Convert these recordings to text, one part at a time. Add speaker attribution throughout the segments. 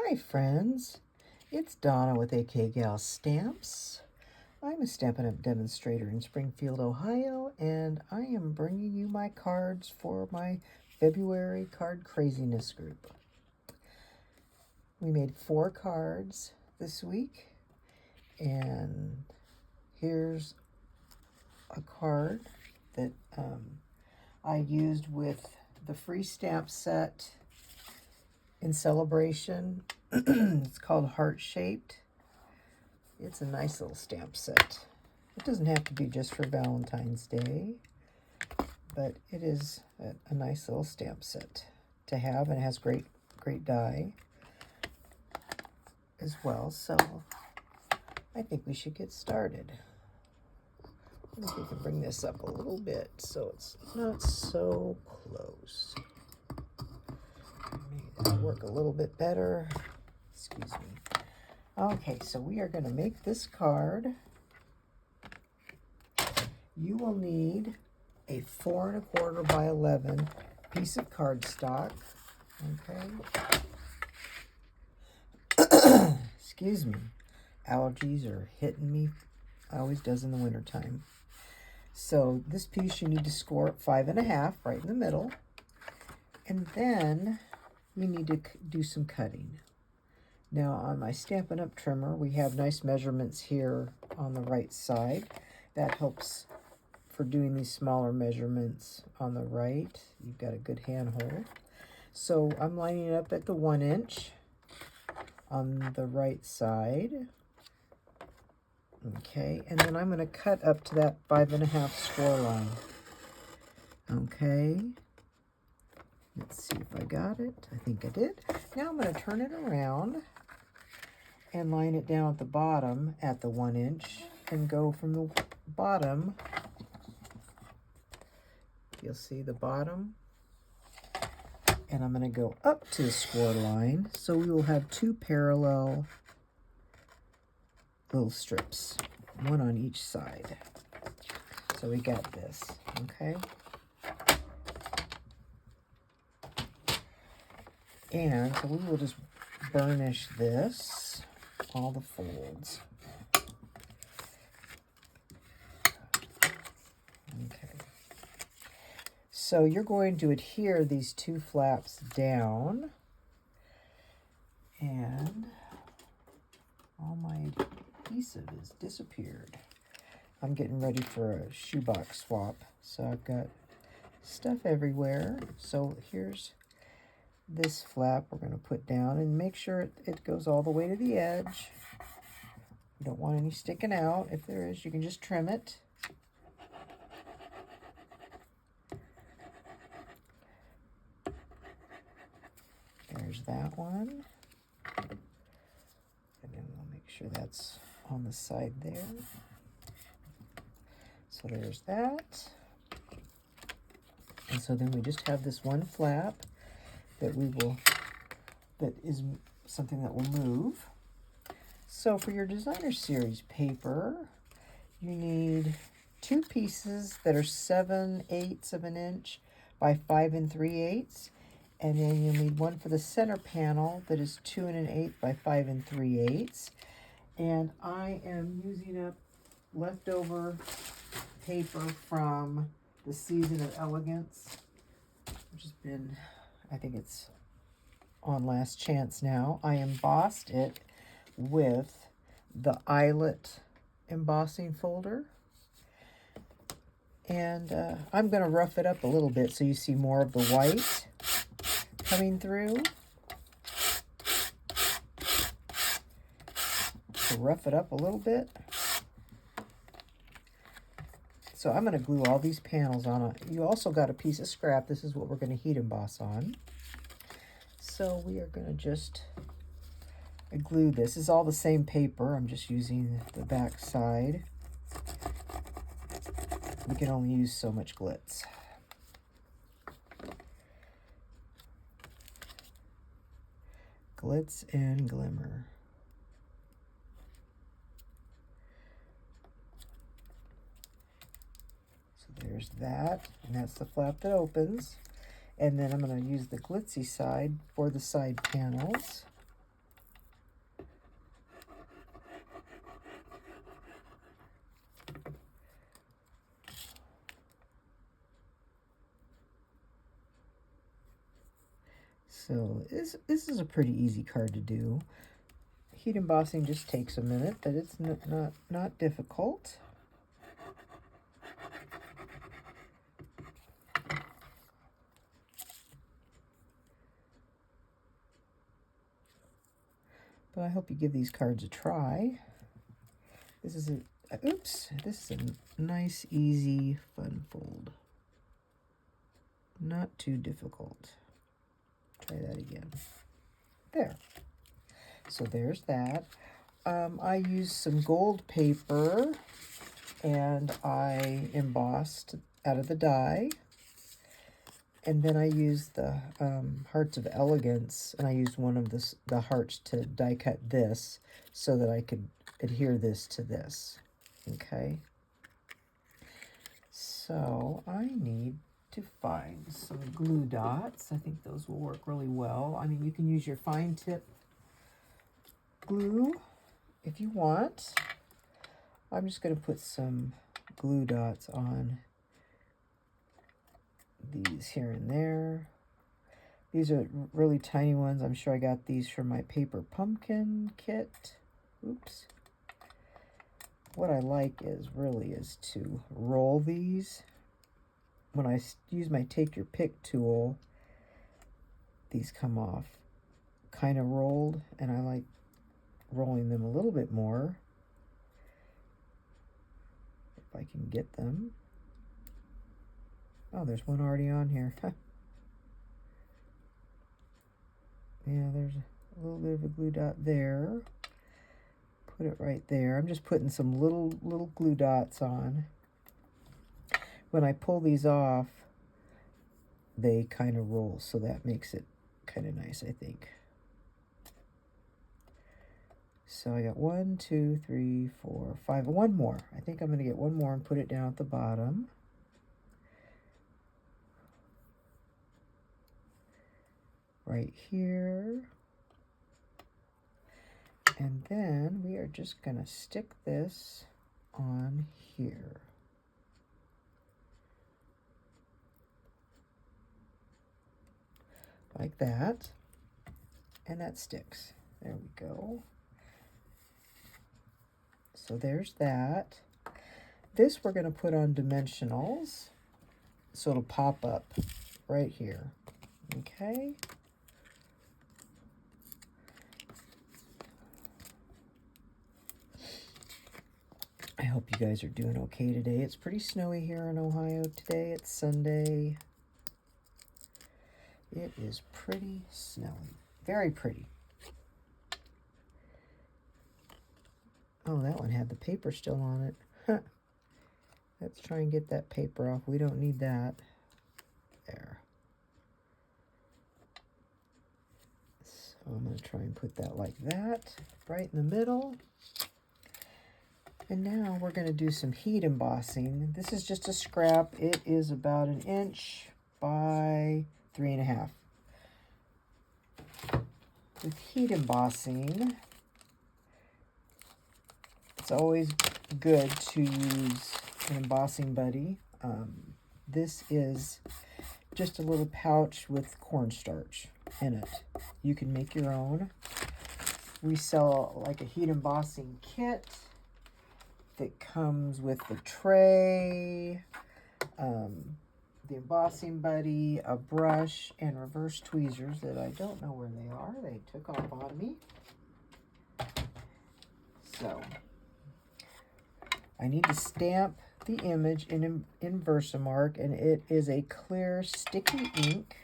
Speaker 1: Hi friends, it's Donna with AK Gal Stamps. I'm a Stampin' Up! Demonstrator in Springfield, Ohio, and I am bringing you my cards for my February Card Craziness group. We made 4 cards this week, and here's a card that I used with the free stamp set in Celebration. It's called Heart Shaped. It's a nice little stamp set. It doesn't have to be just for Valentine's Day, but it is a nice little stamp set to have, and it has great die as well. So I think we should get started. I think we can bring this up a little bit so it's not so close. Maybe that'll work a little bit better. Excuse me. Okay, so we are going to make this card. You will need a 4 1/4 by 11 piece of cardstock. Okay. Excuse me. Allergies are hitting me. Always does in the wintertime. So this piece you need to score at 5 1/2 right in the middle. And then we need to do some cutting. Now on my Stampin' Up! Trimmer, we have nice measurements here on the right side. That helps for doing these smaller measurements on the right. You've got a good handhold. So I'm lining it up at the 1 inch on the right side. Okay, and then I'm going to cut up to that 5 1/2 score line. Okay. Let's see if I got it. I think I did. Now I'm going to turn it around and line it down at the bottom at the 1 inch and go from the bottom. You'll see the bottom. And I'm going to go up to the score line. So we will have 2 parallel little strips, one on each side. So we got this, okay? And so we will just burnish this, all the folds. Okay. So you're going to adhere these 2 flaps down, and all my adhesive has disappeared. I'm getting ready for a shoebox swap, so I've got stuff everywhere. So here's this flap we're going to put down, and make sure it goes all the way to the edge. You don't want any sticking out. If there is, you can just trim it. There's that one. And then we'll make sure that's on the side there. So there's that. And so then we just have this one flap that is something that will move. So for your designer series paper, you need 2 pieces that are 7/8 of an inch by 5 3/8, and then you'll need one for the center panel that is 2 1/8 by 5 3/8. And I am using up leftover paper from the season of Elegance, which has been, I think it's on last chance now. I embossed it with the eyelet embossing folder. And I'm going to rough it up a little bit so you see more of the white coming through. So rough it up a little bit. So I'm going to glue all these panels on. You also got a piece of scrap. This is what we're going to heat emboss on. So we are going to just glue this. This is all the same paper. I'm just using the back side. We can only use so much glitz. Glitz and glimmer. There's that, and that's the flap that opens. And then I'm going to use the glitzy side for the side panels. So this is a pretty easy card to do. Heat embossing just takes a minute, but it's not difficult. But I hope you give these cards a try. This is this is a nice, easy, fun fold. Not too difficult. Try that again. There. So there's that. I used some gold paper and I embossed out of the die. And then I used the Hearts of Elegance, and I used one of the hearts to die cut this so that I could adhere this to this. Okay. So I need to find some glue dots. I think those will work really well. I mean, you can use your fine tip glue if you want. I'm just going to put some glue dots on these here and there. These are really tiny ones. I'm sure I got these from my paper pumpkin kit. Oops. What I like is to roll these. When I use my take your pick tool, these come off kind of rolled, and I like rolling them a little bit more if I can get them. Oh, there's one already on here. Yeah, there's a little bit of a glue dot there. Put it right there. I'm just putting some little glue dots on. When I pull these off, they kind of roll, so that makes it kind of nice, I think. So I got 1, 2, 3, 4, 5. One more. I think I'm going to get one more and put it down at the bottom. Right here. And then we are just going to stick this on here. Like that. And that sticks. There we go. So there's that. This we're going to put on dimensionals, so it'll pop up right here. Okay. I hope you guys are doing okay today. It's pretty snowy here in Ohio today. It's Sunday. It is pretty snowy. Very pretty. Oh, that one had the paper still on it. Huh. Let's try and get that paper off. We don't need that. There. So I'm going to try and put that like that, right in the middle. And now we're going to do some heat embossing. This is just a scrap. It is about 1 inch by 3.5. With heat embossing, it's always good to use an embossing buddy. This is just a little pouch with cornstarch in it. You can make your own. We sell like a heat embossing kit that comes with the tray, the embossing buddy, a brush, and reverse tweezers that I don't know where they are. They took off on me. So I need to stamp the image in Versamark, and it is a clear sticky ink.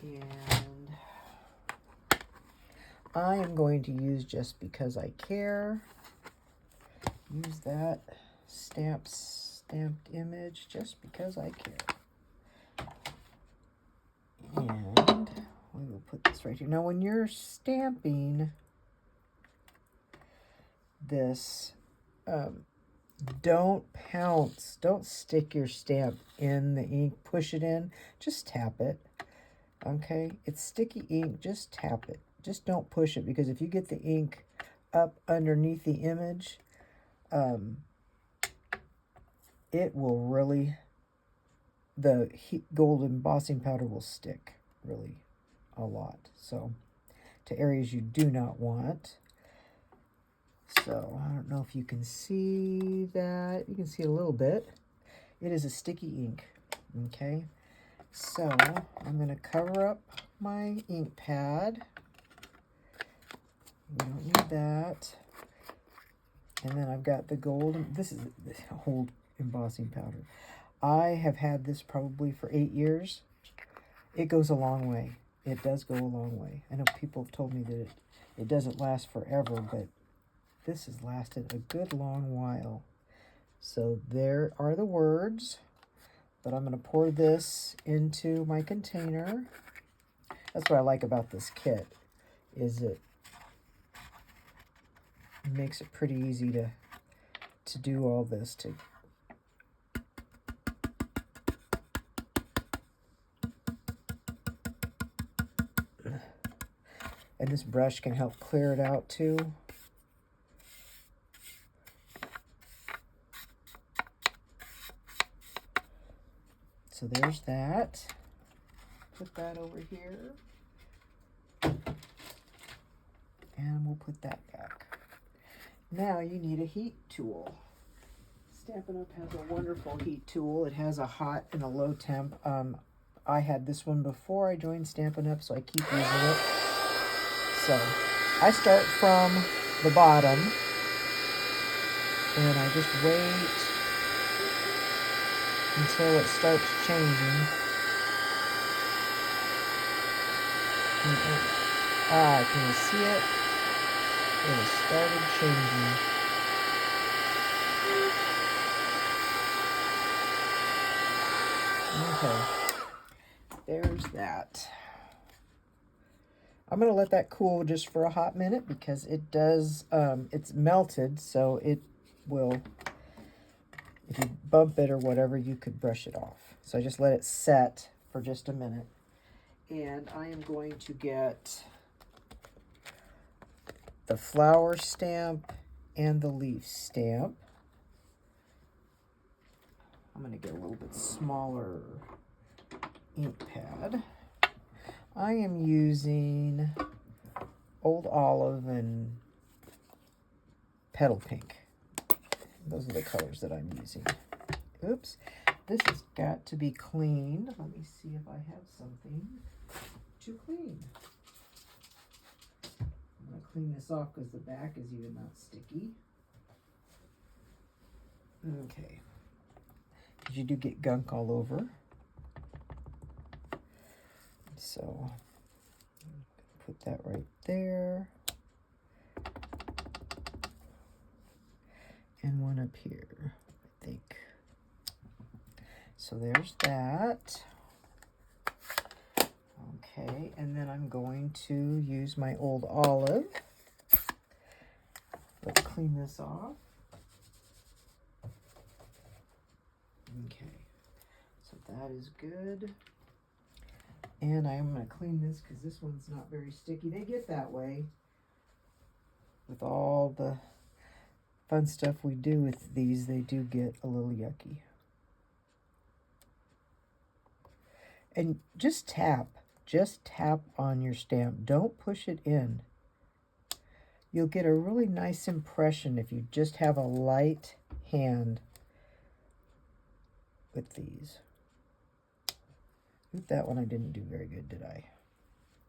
Speaker 1: And I am going to use Just Because I Care. Use that stamped image just because I care. And we will put this right here. Now, when you're stamping this, don't pounce. Don't stick your stamp in the ink. Push it in. Just tap it. Okay? It's sticky ink. Just tap it. Just don't push it, because if you get the ink up underneath the image, it will really, the gold embossing powder will stick. really a lot. So to areas you do not want. So I don't know if you can see that. You can see a little bit. It is a sticky ink. Okay. So I'm going to cover up my ink pad. We don't need that. And then I've got the gold. This is the old embossing powder. I have had this probably for 8 years. It goes a long way. It does go a long way. I know people have told me that it doesn't last forever, but this has lasted a good long while. So there are the words. But I'm going to pour this into my container. That's what I like about this kit, is it makes it pretty easy to do all this. And this brush can help clear it out too. So there's that. Put that over here. And we'll put that back. Now you need a heat tool. Stampin' Up! Has a wonderful heat tool. It has a hot and a low temp. I had this one before I joined Stampin' Up!, so I keep using it. So I start from the bottom, and I just wait until it starts changing. Can you see it? It has started changing. Okay, there's that. I'm going to let that cool just for a hot minute because it does, it's melted, so it will, if you bump it or whatever, you could brush it off. So I just let it set for just a minute. And I am going to get the flower stamp and the leaf stamp. I'm going to get a little bit smaller ink pad. I am using Old Olive and Petal Pink. Those are the colors that I'm using. Oops, this has got to be cleaned. Let me see if I have something to clean. I'm going to clean this off because the back is even not sticky. Okay. Because you do get gunk all over. So, put that right there. And one up here, I think. So there's that. Okay, and then I'm going to use my Old Olive. Let's clean this off. Okay, so that is good. And I'm going to clean this because this one's not very sticky. They get that way with all the fun stuff we do with these. They do get a little yucky. And just tap on your stamp. Don't push it in. You'll get a really nice impression if you just have a light hand with these. With that one I didn't do very good, did I?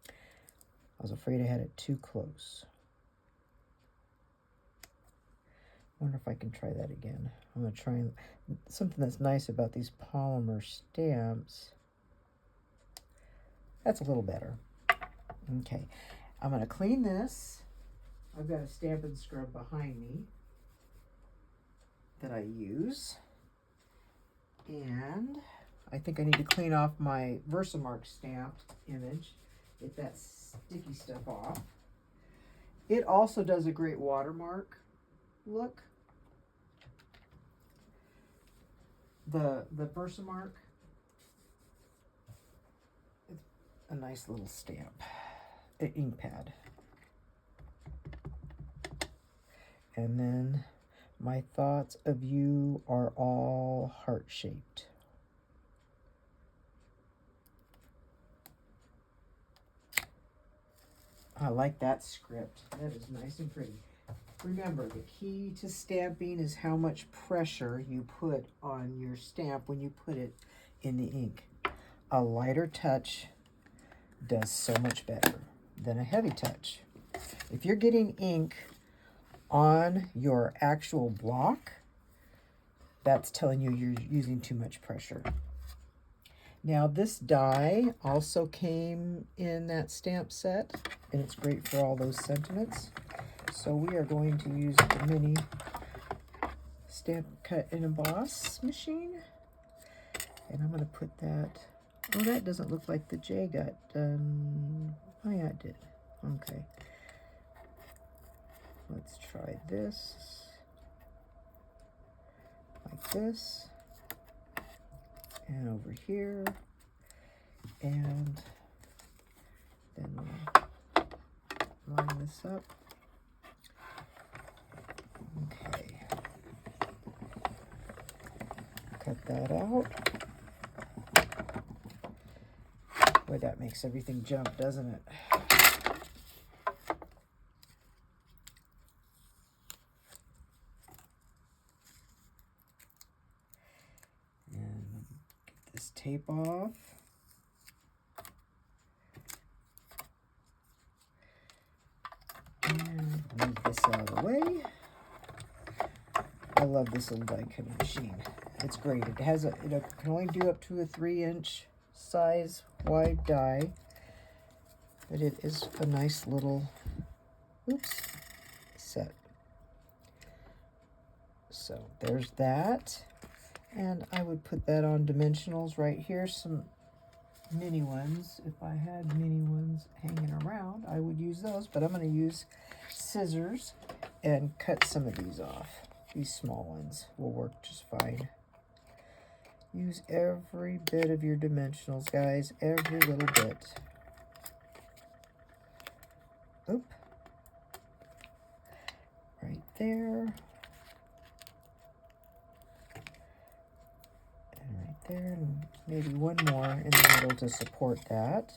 Speaker 1: I was afraid I had it too close. Wonder if I can try that again. I'm going to try something that's nice about these polymer stamps. That's a little better. Okay, I'm going to clean this. I've got a Stampin' Scrub behind me that I use. And I think I need to clean off my Versamark stamp image. Get that sticky stuff off. It also does a great watermark look. The Versamark, it's a nice little stamp, an ink pad. And then my thoughts of you are all heart-shaped. I like that script. That is nice and pretty. Remember, the key to stamping is how much pressure you put on your stamp when you put it in the ink. A lighter touch does so much better than a heavy touch. If you're getting ink on your actual block, that's telling you you're using too much pressure. Now this die also came in that stamp set, and it's great for all those sentiments. So we are going to use the mini stamp cut and emboss machine. And I'm going to put that, oh, that doesn't look like the J got done. Oh yeah, it did. Okay. Let's try this. Like this. And over here. And then we'll line this up. Okay. Cut that out. Boy, that makes everything jump, doesn't it? And get this tape off. And move this out of the way. I love this little die cutting machine. It's great. It has it can only do up to a 3-inch size wide die, but it is a nice little set. So there's that, and I would put that on dimensionals right here. Some mini ones. If I had mini ones hanging around, I would use those, but I'm going to use scissors and cut some of these off. These small ones will work just fine. Use every bit of your dimensionals, guys. Every little bit. Oop. Right there. And right there. And maybe one more in the middle to support that.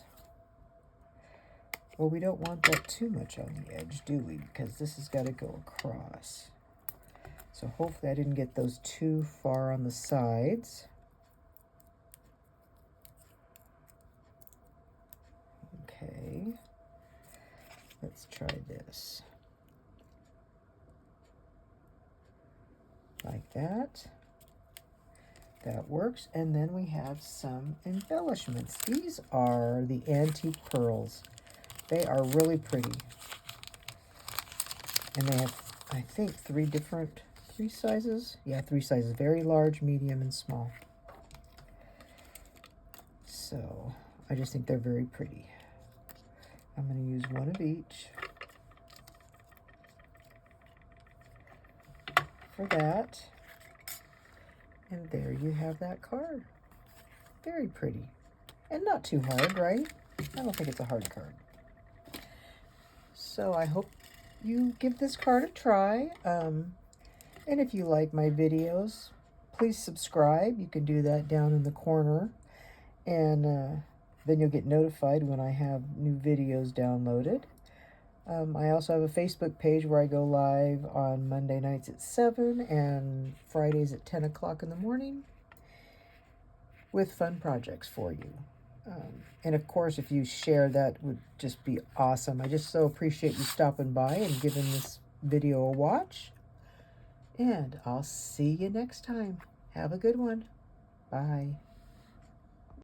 Speaker 1: Well, we don't want that too much on the edge, do we? Because this has got to go across. So hopefully I didn't get those too far on the sides. Okay, let's try this. Like that. That works. And then we have some embellishments. These are the antique pearls. They are really pretty. And they have, I think, three sizes. Yeah, 3 sizes. Very large, medium, and small. So I just think they're very pretty. I'm going to use one of each for that. And there you have that card. Very pretty. And not too hard, right? I don't think it's a hard card. So I hope you give this card a try. And if you like my videos, please subscribe. You can do that down in the corner. And then you'll get notified when I have new videos downloaded. I also have a Facebook page where I go live on Monday nights at 7 and Fridays at 10 o'clock in the morning with fun projects for you. And of course, if you share, that would just be awesome. I just so appreciate you stopping by and giving this video a watch. And I'll see you next time. Have a good one. Bye.